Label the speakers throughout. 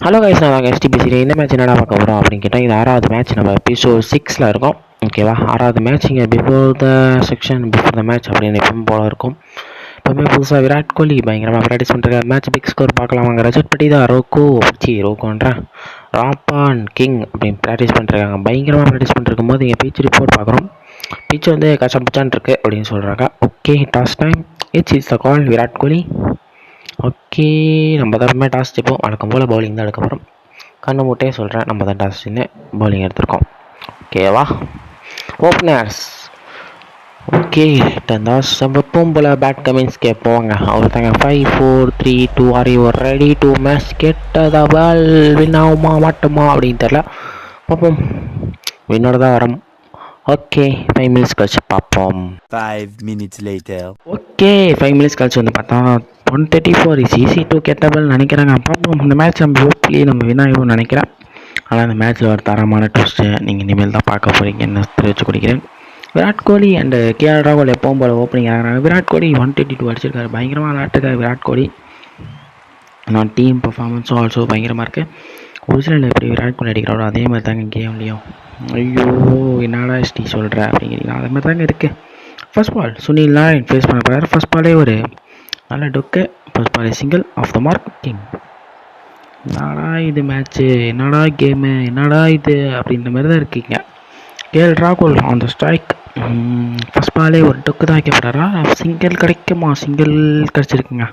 Speaker 1: Hello guys, நான் ST பேசுகிறேன். இந்த மேட்ச் என்னடா பார்க்க போகிறோம் அப்படின்னு கேட்டால், இது 6வது மேட்ச். நம்ம எபிசோட் 6ல் இருக்கோம். ஓகேவா, 6வது மேட்ச். இங்கே before the section before the match அப்படின்னு எப்பவும் போல இருக்கும். எப்பவுமே புதுசாக விராட் கோலி பயங்கரமாக ப்ராக்டிஸ் பண்ணுற மேட்ச். பிக் ஸ்கோர் பார்க்கலாம் வாங்க. ரஜத் பட்டிதா ரோக்கோன்றேன் ராப்பான் கிங் அப்படின்னு ப்ராக்டிஸ் பண்ணிருக்காங்க. பயங்கரமாக ப்ராக்டிஸ் பண்ணிருக்கும் போது இங்கே பீச் ரிப்போர்ட் பார்க்குறோம். பீச் வந்து கஷ்டப்பச்சான் இருக்கு அப்படின்னு சொல்கிறாங்க. Okay, toss time. It's the call Virat Kohli. Okay, நம்ம தரமே டாஸ் ஜெயிப்போம். வழக்கம் போல் பவுலிங் தான் எடுக்க போகிறோம். கண்ணு மூட்டையே சொல்கிறேன், நம்ம தான் டாஸ்ன்னு பவுலிங் எடுத்திருக்கோம். ஓகேவா, ஓப்பனர்ஸ். ஓகே, டாஸ் எப்பவும் போல் பேட் கமின்ஸ் கேட்போங்க. அவர் தாங்க 5 4 3 2 are you ready to match கெட்டதா பால் வின் ஆகுமா மாட்டோமா அப்படின்னு தெரில. பார்ப்போம், வின்னோட தான் வரோம். ஓகே, 5 மினிட்ஸ் கழிச்சு பார்ப்போம்.
Speaker 2: 5 minutes later.
Speaker 1: ஓகே, 5 மினிட்ஸ் கழிச்சு வந்து பார்த்தா 134 இஸ் ஈஸி டு கெட்டபிள் நினைக்கிறாங்க. பார்ப்போம், இந்த மேட்ச் நம்ம ஹோப்ஃபுல்லி நம்ம வின் ஆகிடும்னு நினைக்கிறேன். ஆனால் இந்த மேட்ச்சில் ஒரு தரமான ட்விஸ்ட்டு நீங்கள் இனிமேல் தான் பார்க்க போகிறீங்கன்னு தெரிவித்து கொடுக்கிறேன். விராட் கோலி அண்டு கேஎல் ராகுல் எப்பவும் போல் ஓப்பனிங் ஆகிறாங்க. விராட் கோலி 122 அடிச்சிருக்காரு. பயங்கரமாக விளையாட்டுக்காரு விராட் கோலி. நான் டீம் பர்ஃபார்மன்ஸும் ஆல்சோ பயங்கரமாக இருக்குது. ஒரிஜினல் எப்படி விராட் கோலி அடிக்கிறாரோ அதே மாதிரி தாங்க கேம்லேயும். ஐயோ, என்னடா எஸ்டி சொல்கிற அப்படிங்கிறீங்களா? அதே மாதிரி தாங்க இருக்குது. First ball Sunil Narayan face பண்ண போகிறார். ஃபர்ஸ்ட் பாலே ஒரு நல்ல டொக்கு. ஃபர்ஸ்ட் பாலே single off the mark king. என்னடா இது மேட்ச்சு, என்னடா கேமு, என்னடா இது அப்படின்ற மாதிரி தான் இருக்கீங்க. கேஎல் ராகுல் ஆன் த ஸ்ட்ரைக். ஃபர்ஸ்ட் பாலே ஒரு டொக்கு தான் வைக்கப்படுறா. சிங்கிள் கிடைக்குமா? சிங்கிள் கிடச்சிருக்குங்க.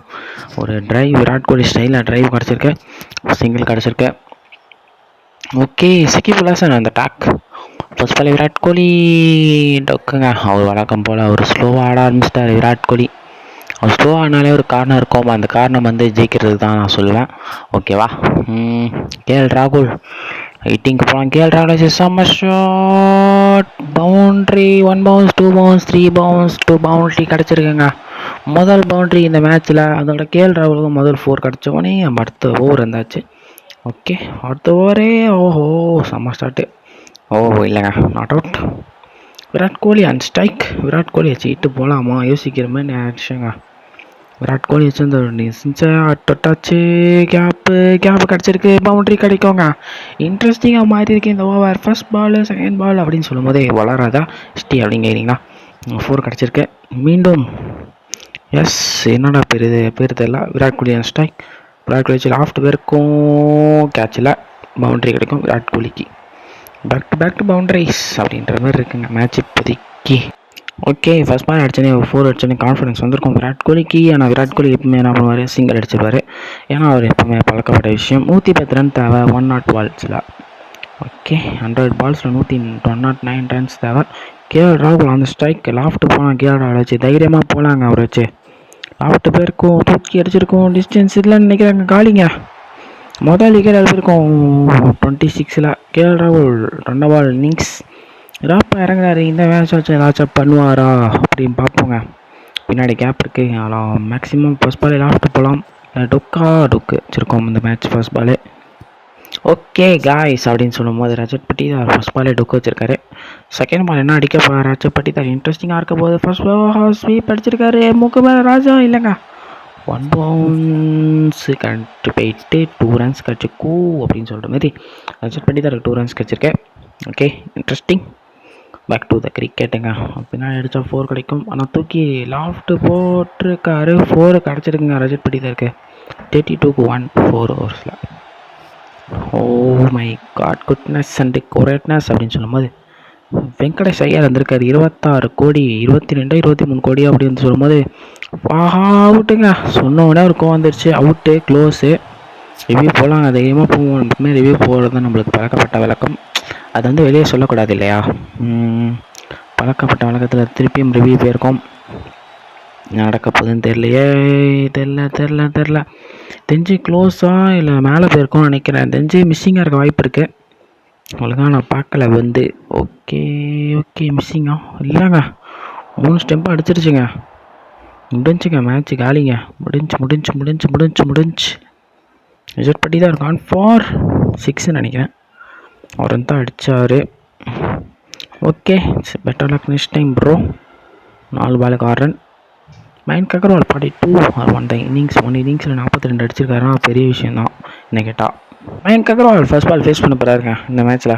Speaker 1: ஒரு ட்ரைவ், விராட் கோலி ஸ்டைலில் ட்ரைவ் கிடச்சிருக்கு. சிங்கிள் கிடச்சிருக்கு. ஓகே, சகிப் அல் ஹசன் அந்த டாக். ஃபர்ஸ்ட் பாலே விராட் கோலி டொக்குங்க. அவர் வழக்கம் போல் அவர் ஸ்லோவாக ஆட ஆரம்பிச்சிட்டார். விராட் கோலி அவர் ஸ்லோ ஆனாலே ஒரு காரணம் இருக்கும். அந்த காரணம் வந்து ஜெயிக்கிறது தான் நான் சொல்லுவேன். ஓகேவா, கேஎல் ராகுல் ஹிட்டிங்க்கு போகலாம். கேஎல் ராகுல் செம்ம shot. Boundary. 1 bounce 2 bounce 3 bounce 2 boundary கிடச்சிருக்குங்க. முதல் பவுண்ட்ரி இந்த மேட்ச்சில். அதோட கேஎல் ராகுலுக்கு முதல் 4 கிடச்சோடனே நம்ம அடுத்த ஓவர் இருந்தாச்சு. ஓகே, அடுத்த ஓவரே ஓஹோ செம்ம ஸ்டார்ட்டு. இல்லைங்க, not out. Virat Kohli and strike. Virat Kohli வச்சுக்கிட்டு போகலாமா யோசிக்கிற மாதிரி ஆச்சுங்க. விராட் கோலி வச்சுருந்த தொட்டாச்சு. கேப்பு கிடச்சிருக்கு. பவுண்ட்ரி கிடைக்குங்க. இன்ட்ரெஸ்டிங்காக மாறி இருக்கு இந்த over. First ball second ball அப்படின்னு சொல்லும் போதே வளராதா ஸ்டி அப்படிங்கிறீங்களா? 4 கிடச்சிருக்கு. மீண்டும் எஸ், என்னடா பேர் தெரியல. Virat Kohli and strike. விராட் கோலி வச்சு லாஃப்ட் பேருக்கும் கேட்சில் பவுண்ட்ரி கிடைக்கும் விராட் கோலிக்கு. பேக் டு பவுண்டரிஸ் அப்படின்ற மாதிரி இருக்குங்க மேட்ச் இப்போதைக்கு. ஓகே, ஃபர்ஸ்ட் பால் அடிச்சோன்னே 4 அடிச்சோன்னே கான்ஃபிடன்ஸ் வந்திருக்கும் விராட் கோலிக்கு. ஆனால் விராட் கோலி எப்பவுமே என்ன பண்ணுவார், சிங்கிள் அடிச்சிருப்பார். ஏன்னா அவர் எப்பவுமே பழக்கப்பட்ட விஷயம். 110 ரன் தேவை 100 பால்ஸில். ஓகே, 100 பால்ஸில் 109 ரன்ஸ் தேவை. கேஎல் ராகுல் அந்த ஸ்ட்ரைக் லாஃப்ட்டு போனால் கேஎல் ராகுல் வச்சு தைரியமாக போகலாங்க. அவர் வச்சு லாஃப்ட்டு பேருக்கும் தூக்கி அடிச்சிருக்கோம். டிஸ்டன்ஸ் இல்லைன்னு நினைக்கிறாங்க. காலிங்க முதல் விக்கெட் அடிச்சிருக்கோம் 26ல். கேஎல் ராகுல் 2 பால் இன்னிங்ஸ். ராப்பா இறங்குறாரு. இந்த மேட்ச் வச்சு ஏதாச்சும் பண்ணுவாரா அப்படின்னு பார்ப்போங்க. பின்னாடி கேப் இருக்குது. ஆனால் மேக்ஸிமம் ஃபர்ஸ்ட் பாலே லாஃப்ட்டு போகலாம். டொக்கு வச்சுருக்கோம் இந்த மேட்ச் ஃபர்ஸ்ட் பாலே. ஓகே காய்ஸ் அப்படின்னு சொல்லும் போது ரஜத் பட்டிதார் ஃபர்ஸ்ட் பாலே டொக்கு வச்சிருக்காரு. செகண்ட் பால் என்ன அடிக்க போகிறார் ரஜத் பட்டிதார், இன்ட்ரெஸ்டிங்காக இருக்க போது. ஃபர்ஸ்ட் ஸ்வீப் அடிச்சிருக்காரு. முக்கு மேலே ராஜா இல்லைங்க. 1 பவுன்ஸ் கட்டு போயிட்டு 2 ரன்ஸ் கிடச்சிக்கூ அப்படின்னு சொல்கிற மாதிரி ரஜத் பட்டிதாருக்கு 2 ரன்ஸ் கிடச்சிருக்கேன். Okay, interesting. Back to the கிரிக்கெட்டுங்க. பின்னாடி அடித்தா 4 கிடைக்கும். ஆனால் தூக்கி லாஃப்ட்டு போட்டிருக்காரு. 4 கிடச்சிருக்குங்க ரஜத் பட்டிதாருக்கு. 32க்கு 1 4 ஓவர்ஸில். Oh my god, goodness and greatness அப்படின்னு சொல்லும்போது வெங்கடேஷ் ஐயர் வந்திருக்காரு. 26 கோடி 22 23 கோடி அப்படின்னு சொல்லும்போது அவுட்டுங்க. சொன்னோடனே ஒரு கோவம் வந்துருச்சு. Out close. ரிவ்யூ போகலாங்க, தைரியமாக போவோம். எப்பவுமே ரிவ்யூ போகிறது தான் நம்மளுக்கு பழக்கப்பட்ட விளக்கம். அது வந்து வெளியே சொல்லக்கூடாது இல்லையா? பழக்கப்பட்ட வழக்கத்தில் திருப்பியும் ரிவ்யூ போயிருக்கோம். நடக்க போகுதுன்னு தெரில. தெரிஞ்சு க்ளோஸாக இல்லை மேலே போயிருக்கோம்னு நினைக்கிறேன். தெரிஞ்சு மிஸ்ஸிங்காக இருக்க வாய்ப்பு இருக்குது. ஒழுங்காக நான் பார்க்கல வந்து. ஓகே மிஸ்ஸிங்கா இல்லைங்க. 3 ஸ்டெம்பாக அடிச்சிருச்சுங்க. முடிஞ்சுங்க மேட்ச்சு காலிங்க. முடிஞ்சு ரிசல்ட் பட்டி தான் இருக்கான். 4-6 நினைக்கிறேன். அவர் தான் அடித்தார். Okay, better luck next time bro. 4 பாலுக்கு 6 ரன். மயங்க் அகர்வால் 42 1 இன்னிங்ஸில் 42 அடிச்சிருக்காருன்னா பெரிய விஷயந்தான் என்ன கேட்டால். Mayank Agarwal first ball face பண்ண போகிறாருங்க இந்த மேட்ச்சில்.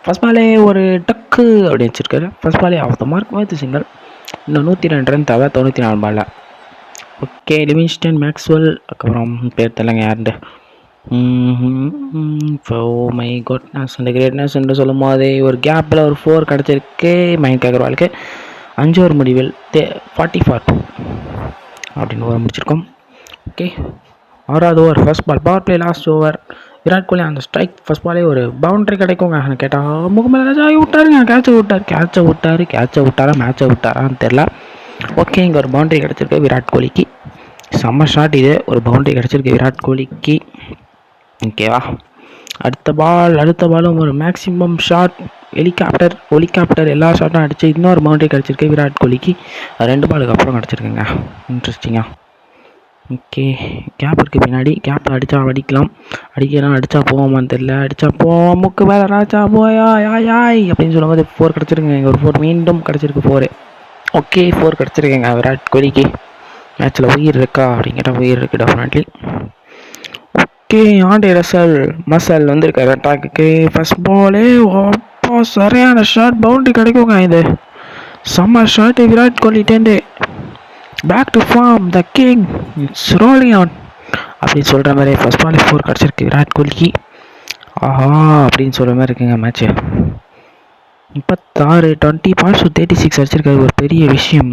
Speaker 1: ஃபர்ஸ்ட் பாலே ஒரு டக்கு அப்படி வச்சிருக்காரு. ஃபர்ஸ்ட் பாலே ஆஃப் த மார்க் வந்து சிங்கிள். இன்னும் 102 ரன் தேவை 94 பாலில். ஓகே, லிவிங்ஸ்டன், மேக்ஸ்வெல், அதுக்கப்புறம் பேர் தெரியலங்க யாருண்டு. மை குட்னஸ் அந்த கிரேட்னஸ் என்று சொல்லும் போதே ஒரு கேப்பில் ஒரு 4 கிடச்சிருக்கு மயங்க் அகர்வாலுக்கு. 5 ஓவர் முடிவில் 44 அப்படின்னு ஓவர் முடிச்சிருக்கோம். ஓகே, 6வது over first ball power play last over. Virat Kohli அந்த ஸ்ட்ரைக் ஃபர்ஸ்ட் பாலே ஒரு பவுண்டரி கிடைக்குங்க. கேட்டால் முகமது ரஜாய் விட்டாருங்க. கேட்சை விட்டாரா மேட்சை விட்டாரான்னு தெரில. ஓகே, இங்கே ஒரு பவுண்டரி கிடச்சிருக்கு விராட் கோலிக்கு. செம்ம ஷாட் இது. ஒரு பவுண்டரி கிடச்சிருக்கு விராட் கோலிக்கு. ஓகேவா, அடுத்த பாலும் ஒரு மேக்ஸிமம் ஷாட். ஒலிகாப்டர் எல்லா ஷாட்டும் அடித்து இன்னொரு பவுண்டரி கிடச்சிருக்கு விராட் கோலிக்கு. 2 பாலுக்கு அப்புறம் கிடச்சிருக்குங்க. இன்ட்ரெஸ்டிங்காக. ஓகே, கேப் இருக்குது பின்னாடி. கேப்பில் அடித்தா போவோமான்னு தெரில. போவோம் முக்கு வேலை ராஜா போயா யாய் அப்படின்னு சொல்லும்போது 4 கிடச்சிருக்குங்க. இங்கே ஒரு 4 மீண்டும் கிடச்சிருக்கு 4. ஓகே, 4 கிடச்சிருக்குங்க விராட் கோலிக்கு. மேட்ச்சில் உயிர் இருக்கா அப்படின்னு கேட்டால் உயிர் இருக்குது டெஃபினெட்லி. ஓகே, ஆண்டே ரசல் மசல் வந்திருக்காரு அட்டாக்கு. ஃபர்ஸ்ட் பாலே சரியான ஷாட், பவுண்டரி கிடைக்குங்க. இது செம்ம shot Virat Kohli. Back to form the king, it's rolling on அப்படின்னு சொல்கிற மாதிரி ஃபர்ஸ்ட் பாலே 4 கிடச்சிருக்கு விராட் கோலிக்கு. ஆஹா அப்படின்னு சொல்கிற மாதிரி இருக்குங்க மேட்ச்சு. 20 பால்ஸ் 36 அடிச்சிருக்காரு. ஒரு பெரிய விஷயம்.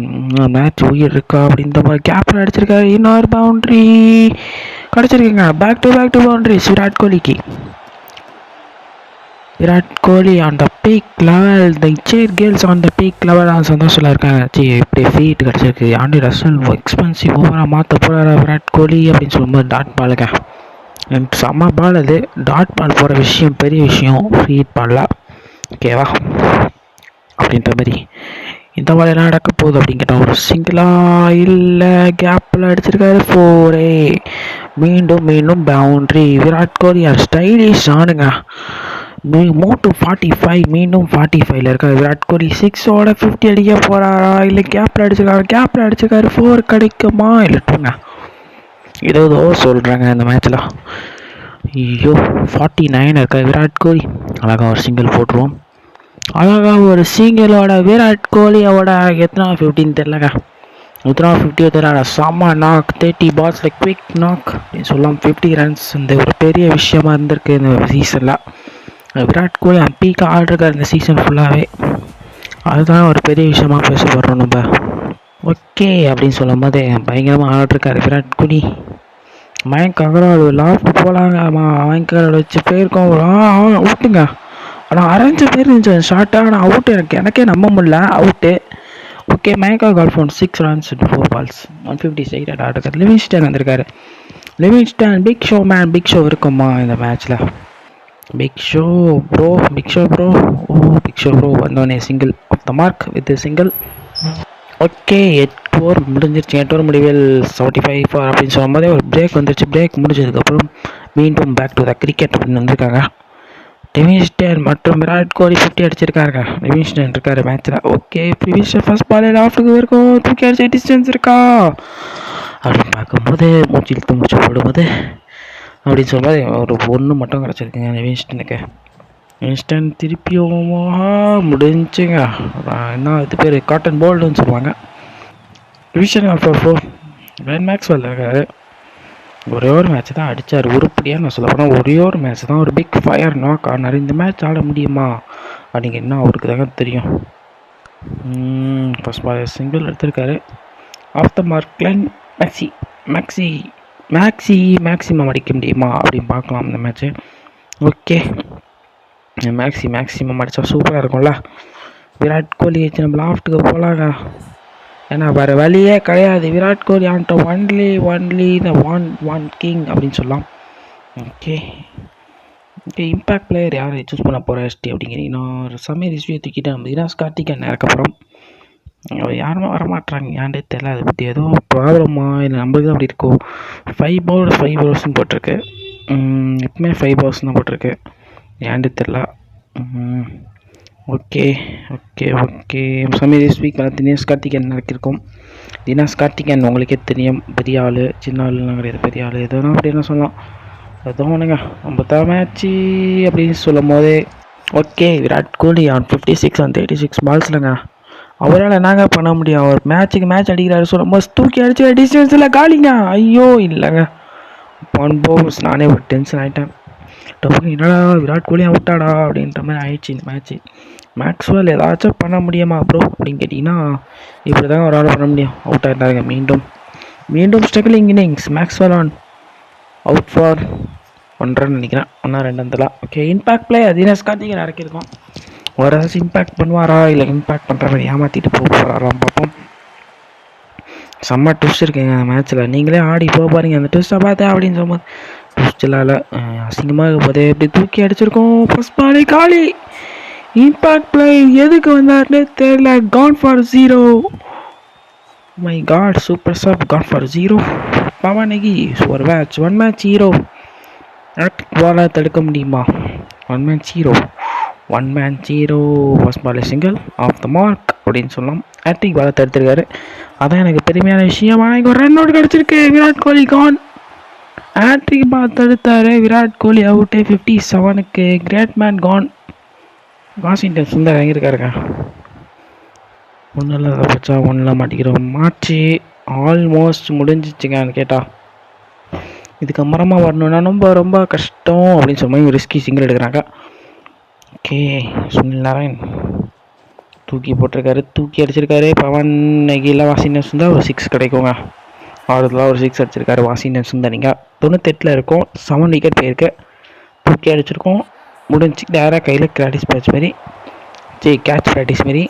Speaker 1: மேட்ச் உயிர் இருக்கா அப்படின்ற மாதிரி கேப்பில் அடிச்சிருக்காரு. இன்னொரு பவுண்ட்ரி கிடச்சிருக்குங்க. பேக் டு பவுண்ட்ரிஸ் விராட் கோலிக்கு. Virat Kohli on the peak level, the cheer girls on the peak level சந்தோஷத்தில் இருக்காங்க. இப்படி ஃபீட் கிடச்சிருக்கு. ஆண்டி ரசல் எக்ஸ்பென்சிவ் ஓவராக மாற்ற போகிறாரா விராட் கோலி அப்படின்னு சொல்லும்போது டாட் பாலுங்க. செம்ம பால் அது. டாட் பால் போகிற விஷயம் பெரிய விஷயம் ஃபீட் பாலில். ஓகேவா, அப்படின்ற மாதிரி இந்த மாதிரி என்ன நடக்க போகுது அப்படின்னு கேட்டால் ஒரு சிங்கிளா இல்லை கேப்பில் அடிச்சிருக்காரு 4. மீண்டும் பவுண்ட்ரி விராட் கோலி. ஸ்டைலிஷ் ஆனுங்க. Move to 45. மீண்டும் 45ல் இருக்காரு விராட் கோலி. 6ஓட 50 அடிக்க போகிறாரா இல்லை கேப்பில் அடிச்சிருக்காரு 4 கிடைக்குமா இல்லை 2ங்க. ஏதோ சொல்கிறாங்க இந்த மேட்ச்சில். ஐயோ, 49 இருக்காரு விராட் கோலி. அழகாக ஒரு சிங்கிள் போட்டுருவோம். ஒரு சிங்கிளோட விராட் கோலியோட எத்தனை 15 தெரிலங்க. எத்தனை 50 தெரியல. செம்ம knock. 30 balls like quick knock அப்படின்னு சொல்லலாம். 50 runs இந்த ஒரு பெரிய விஷயமா இருந்திருக்கு இந்த சீசனில். விராட் கோலி பீக்காக ஆடிருக்கார் இந்த சீசன் ஃபுல்லாகவே. அதுதான் ஒரு பெரிய விஷயமா பேசப்படுறோம் நம்ம. ஓகே அப்படின்னு சொல்லும் போது பயங்கரமாக ஆடிருக்காரு விராட் கோலி. மயங்க் அகர்வால் லாஃப்ட் போகலாங்க. மயங்க் அகர்வால் வச்சு போயிருக்கோம். அவுட்டுங்க. ஆனால் அரைஞ்ச பேர் இருந்துச்சு ஷார்ட்டாக. ஆனால் அவுட்டு எனக்கே நம்ப முடியல அவுட்டு. ஓகே, மயங்க் அகர்வால் ஃபோன் 6 runs 4 balls 156 ஆடிருக்காரு. லிவிங்ஸ்டன் வந்திருக்காரு. பிக் ஷோ இருக்குமா இந்த மேட்ச்சில்? பிக் ஷோ ப்ரோ வந்தோடனே single off the mark with single. Okay, 8 over முடிஞ்சிருச்சு. 8 ஓவர் முடிவில் 75 அப்படின்னு சொல்லும் போதே ஒரு பிரேக் வந்துருச்சு. பிரேக் முடிஞ்சதுக்கப்புறம் மீண்டும் பேக் டு த கிரிக்கெட் அப்படின்னு வந்திருக்காங்க. லிவிங்ஸ்டன் மற்றும் விராட் கோலி 50 அடிச்சிருக்காருங்க. லிவிங்ஸ்டன் இருக்காரு மேட்ச்சில். ஓகே, ஃபர்ஸ்ட் பால் லாஃப்ட்டுக்கு இருக்கும். தூக்கி அடிச்ச டிஸ்டன்ஸ் இருக்கா அப்படின்னு பார்க்கும்போது மூச்சு இழுத்து முடிச்சு போடும்போது அப்படின்னு சொல்லும்போது ஒரு 1 மட்டும் கிடச்சிருக்குங்க லிவிங்ஸ்டனுக்கு. லிவிங்ஸ்டன் திருப்பியும் முடிஞ்சுங்க. என்ன இது பேர் காட்டன் போல்டுன்னு சொல்லுவாங்க. லிவிங்ஸ்டன் ஆஃப்டர் 4 கிளென் மேக்ஸ்வெல் இருக்காரு. ஒரே ஒரு மேட்ச் தான் அடித்தார் உருப்படியாக. நான் சொல்ல போனால் ஒரே ஒரு மேட்ச் தான் ஒரு பிக் ஃபயர் நாக் ஆனார். இந்த மேட்ச் ஆட முடியுமா அப்படிங்கன்னா அவருக்கு தாங்க தெரியும். ஃபர்ஸ்ட் பால் சிங்கிள் எடுத்திருக்காரு. Off the mark Glenn maximum அடிக்க முடியுமா அப்படின்னு பார்க்கலாம் இந்த மேட்ச்சு. ஓகே, மேக்ஸிமம் அடித்தா சூப்பராக இருக்கும்ல. விராட் கோலி வச்சு நம்ம லாஃப்ட்டுக்கு போகலாங்க. ஏன்னா வேறு வழியே கிடையாது. Virat Kohli ஆன்ட்ட only the one king அப்படின்னு சொல்லலாம். ஓகே, இம்பேக்ட் பிளேயர் யாரை சூஸ் பண்ண போகிற எஸ்டி அப்படிங்கிறீங்கன்னா ஒரு சமய ரிஸ்வியை தூக்கிட்டு நம்ம தினேஷ் கார்த்திகேயன் இறக்கப்புறம் யாருமே வரமாட்டாங்க. ஏன்டே தெரியல. அதை பற்றி ஏதோ ப்ராப்ளமா இல்லை நம்மளுக்கு தான் அப்படி இருக்கும். 5 bowlers போட்டிருக்கு. எப்பவுமே 5 bowlers தான் போட்டிருக்கு. ஏன்டே தெரில. ஓகே சமீர் வீக் தினேஷ் கார்த்திகேயன் நடத்திருக்கோம். தினேஷ் கார்த்திகேயன் உங்களுக்கே தெரியும், பெரிய ஆள், சின்ன ஆளுலாம் கிடையாது, பெரிய ஆள். எதனா அப்படி என்ன சொல்லலாம். அதுவும் ஒன்றுங்க 50 மேட்ச்சு அப்படின்னு சொல்லும் போதே okay Virat Kohli on 56 on 36 பால்ஸ்லங்க. அவரால் என்னங்க பண்ண முடியும்? அவர் மேட்ச்சுக்கு மேட்ச் அடிக்கிறாரு சொல்லும் போது தூக்கி அடிச்சு டிஸ்டன்ஸில் காலிங்க. ஐயோ இல்லைங்க, போஸ் நானே ஒரு டென்ஷன் ஆகிட்டேன். டப்புனு என்னடா விராட் கோலி அவுட்டாடா அப்படின்ற மாதிரி ஆயிடுச்சு இந்த மேட்ச்சு. மேக்ஸ்வெல் ஏதாச்சும் பண்ண முடியுமா ப்ரோ அப்படின்னு கேட்டிங்கன்னா இப்படி தாங்க ஒரு ஆள் பண்ண முடியும். அவுட் ஆகிட்டாருங்க. மீண்டும் struggling innings. Maxwell on out for 1 run நினைக்கிறேன், 1 or 2 okay. Impact play Dinesh Karthikeyan இறக்கியிருக்கோம். ஒரு ஏதாச்சும் இம்பேக்ட் பண்ணுவாரா இல்லை இம்பேக்ட் பண்ணுற மாதிரி ஏமாற்றிட்டு போகிறாராம் பார்ப்போம். செம்ம ட்விஸ்ட் இருக்குங்க அந்த மேட்ச்சில். நீங்களே ஆடி போக பாருங்க அந்த ட்விஸ்ட்டை பார்த்தேன் அப்படின்னு சொல்லும்போது ட்விஸ்டில் அசிங்கமாக இருக்கும் போதே எப்படி தூக்கி அடிச்சிருக்கோம். ஃபர்ஸ்ட் பாலே காலி. இம்பேக்ட் பிளே எதுக்கு வந்தாருன்னு தெரியல. Gone for 0. My god, super sub gone for 0. பவனகி ஒரு மேட்ச் 1 match ஹீரோ. பாலை தடுக்க முடியுமா? 1 match hero first ball single off the mark அப்படின்னு சொல்லலாம். ஹேட்ரிக் பாலை தடுத்திருக்காரு, அதான் எனக்கு பெருமையான விஷயம். ஆனால் இங்கே ஒரு ரன் அவுட் கிடச்சிருக்கு. Virat Kohli gone. Hat trick ball தடுத்தாரு, விராட் கோலி அவுட்டு. 57க்கு great man gone. Washington Sundar வாங்கியிருக்காருங்க. ஒன்றில் பச்சா ஒன்றில் மாட்டிக்கிறோம். மாற்றி ஆல்மோஸ்ட் முடிஞ்சிச்சுங்கன்னு கேட்டால் இதுக்கு அப்புறமா வரணுன்னா ரொம்ப ரொம்ப கஷ்டம் அப்படின்னு சொல்லி மாதிரி ரிஸ்கி சிங்கிள் எடுக்கிறாங்க. ஓகே, சுனில் நாராயண் தூக்கி போட்டிருக்காரு, தூக்கி அடிச்சிருக்காரு. பவன் நகில வாஷிங்டன் சுந்தர் ஒரு 6 கிடைக்குங்க. ஆறுதலாக ஒரு 6 அடிச்சிருக்காரு வாஷிங்டன் சுந்தர். நீங்கள் 98 இருக்கும், 7 விக்கெட் போயிருக்கு. தூக்கி அடிச்சிருக்கோம், முடிஞ்சு. நேராக கையில் கிராட்டிஸ் பேட்ச் மாரி கேட்ச் ப்ராக்டிஸ் மாரி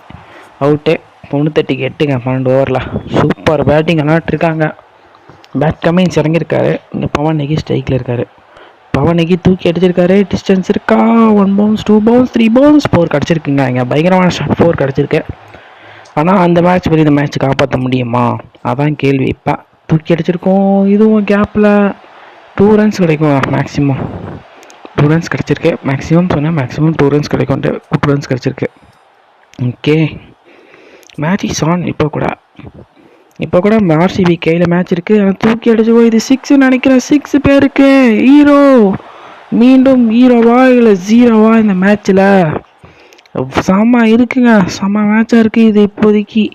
Speaker 1: அவுட்டு. 98க்கு 12 ஓவரில் சூப்பர் பேட்டிங் விளாட்ருக்காங்க. பேட் கமின்ஸ் இறங்கியிருக்காரு. இங்கே பவன் நகி ஸ்ட்ரைக்கில் இருக்கார். பவன் நகி தூக்கி அடிச்சிருக்காரு. டிஸ்டன்ஸ் இருக்கா? 1 bounce 2 bounce 3 bounce 4 கிடச்சிருக்குங்க. இங்கே பயங்கரமான ஷாட் 4 கிடச்சிருக்கு. ஆனால் அந்த மேட்ச் பற்றி இந்த மேட்ச் காப்பாற்ற முடியுமா அதான் கேள்வி. இப்போ தூக்கி அடிச்சிருக்கோம். இதுவும் கேப்பில் 2 runs கிடைக்கும். மேக்ஸிமம் 2 runs கிடச்சிருக்கு. மேக்ஸிமம் சொன்னால் மேக்ஸிமம் 2 runs கிடைக்கும். 2 runs கிடச்சிருக்கு. Okay, match is on. இப்போ கூட ஆர்சிபி கையில் மேட்ச் இருக்குது. ஆனால் தூக்கி அடிச்சு போய் இது 6 நினைக்கிறேன். 6 பேருக்கு ஹீரோ. மீண்டும் ஹீரோவா இல்லை 0வா இந்த மேட்ச்சில்? செம்ம இருக்குங்க, செம்ம மேட்சாக இருக்குது இது. இப்போதைக்கு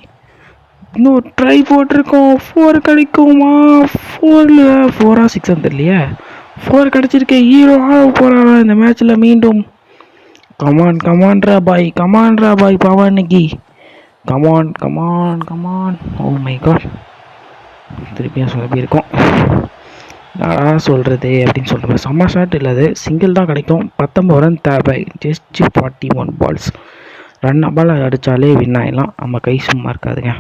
Speaker 1: இன்னும் ட்ரை போட்டிருக்கோம். 4 கிடைக்குமா? 4 6 தெரியலையே. 4 கிடச்சிருக்கு. ஹீரோ ஆக போகிறாரா இந்த மேட்ச்சில் மீண்டும்? கமான்ரா பாய் பவன் நகி. கமான். ஓ மை காட், திருப்பியும் சொல்லி இருக்கோம். நான் சொல்கிறது அப்படின்னு சொல்கிறேன். செம்ம ஷாட் இல்லை, அது சிங்கிள் தான் கிடைக்கும். 19 run தேவை. Just 41 balls. ரன் பால் அடித்தாலே வின் ஆகிடலாம். நம்ம கை சும்மா இருக்காதுங்க.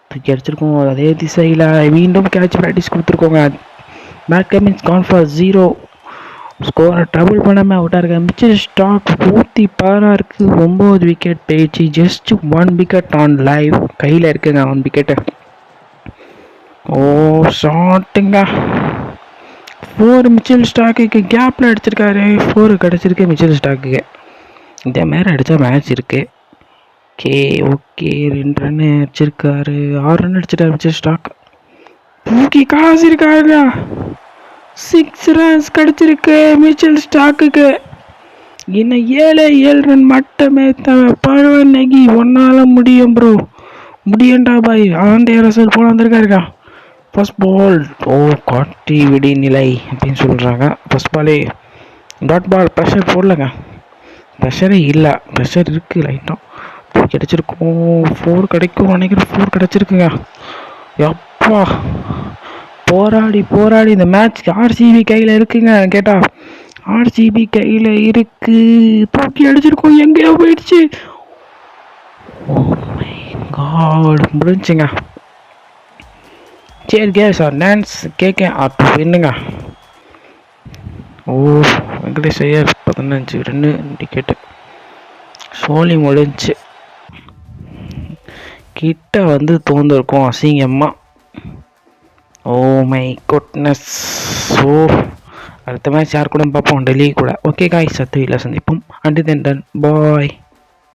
Speaker 1: தூக்கி அடிச்சிருக்கோம். அதே திசையில் மீண்டும் கேட்ச் ப்ராக்டிஸ் கொடுத்துருக்கோங்க. Pat Cummins gone for 0. ஸ்கோரை ட்ரபிள் பண்ணாமல் அவுட்டாக இருக்க. மிச்சல் ஸ்டாக் 116க்கு 9 விக்கெட் போயிடுச்சு. Just 1 wicket alive. கையில் இருக்குங்க 1 விக்கெட்டு. ஓ ஷாட்டுங்க. 4 மிச்சல் ஸ்டாக்கு கேப்பில் அடிச்சிருக்காரு. 4 கிடச்சிருக்கு மிச்சல் ஸ்டாக்கு. இதே மாதிரி அடித்தா மேட்ச் இருக்குது. ஓகே 2 run அடிச்சிருக்காரு. 6 run அடிச்சிட்டாரு மிச்சல் ஸ்டாக். தூக்கி காசிருக்காருங்க. 6 runs கிடச்சிருக்கு மிச்சல் ஸ்டாக்குக்கு. இன்னும் 7 run மட்டுமே தேவை. பவன் நகி ஒன்னால முடியும் ப்ரோ, முடியண்டா பாய். ஆண்டே ரசல் போல வந்திருக்காருக்கா. ஃபர்ஸ்ட் பால் காட்டி விடி நிலை அப்படின்னு சொல்கிறாங்க. ஃபர்ஸ்ட் பாலே டாட் பால். ப்ரெஷர் போடலங்க, ப்ரெஷரே இல்லை. ப்ரெஷர் இருக்குது லைட்டாக. கிடச்சிருக்கோம். 4 கிடைக்கும் நினைக்கிறேன். 4 கிடச்சிருக்குங்க. எப்பா போராடி இந்த மேட்ச் ஆர்சிபி கையில் இருக்குங்க. கேட்டால் ஆர்சிபி கையில் இருக்கு. தூக்கி அடிச்சிருக்கோம். எங்கேயோ போயிடுச்சு. ஓ மை காட், முடிஞ்சுங்க. சரி கேஸ் ஆர் டான்ஸ் கேட்க ஆட்டு என்னங்க. Oh Venkatesh Iyer 15 run wicket. சோலி முடிஞ்சு கிட்ட வந்து தோந்துருக்கோம் அசிங்கம்மா. Oh my goodness. ஸோ அடுத்த மேட்ச் யார் கூட பார்ப்போம்? டெல்லி கூட. ஓகே காய்ஸ், அடுத்த வீட்டில் சந்திப்போம். And then done bye.